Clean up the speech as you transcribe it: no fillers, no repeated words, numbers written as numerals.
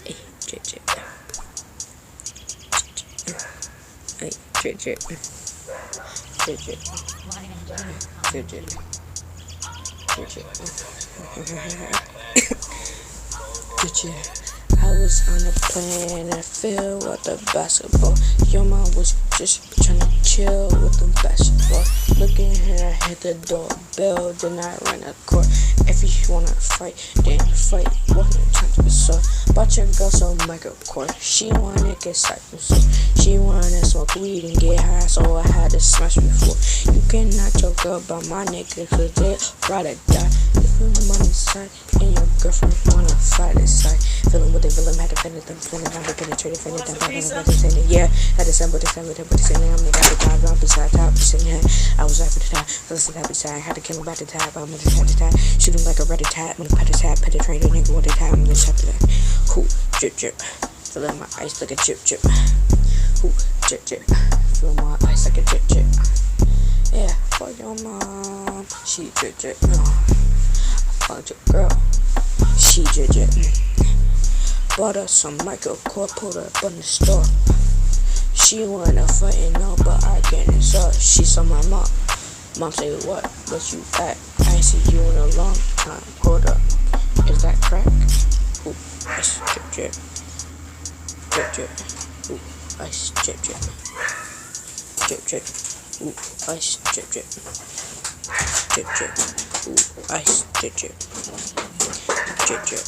Hey, drip, drip. Hey, drip, drip. Drip, drip. Drip, drip. Drip, drip. Drip, drip. I was on a plane in a field with the basketball. Your mom was just trying to chill with the basketball. Looking here, I hit the doorbell, then I ran a court. If you wanna fight, then fight. Wasn't trying to assault. But your girl so Michael Kors. She wanna get cycle, so she wanna smoke weed and get high, so I had to smash before. You cannot joke about my niggas, cause they rather die. If the money side and your girlfriend wanna fight aside. Feeling what they feeling, had to finish them, feeling how they penetrated, finish them, yeah, had to send what they said, I'm the guy that died, I'm beside top, I was right for the time, listen to that beside, had to kill him back to tap, I'm gonna tap the time, shoot him like a red tap, when the pet tap, penetrated, nigga, what they tap, I'm gonna tap to that. Who, drip, drip, feeling my ice like a drip, drip. Who, drip, drip, feeling my ice like a drip, drip. Yeah, for your mom, she drip, drip, no. I found your girl, she drip, drip. Bought her some Michael Kors, put her up in the store. She wanna fight and no, but I can't insult. She saw my mom. Mom say, what? But you at? I ain't see you in a long time. Hold up. Is that crack? Ooh, ice drip drip. Drip drip. Ooh, ice drip drip. Drip drip. Ooh, ice drip drip. Drip drip. Ooh, ice drip drip. Drip drip.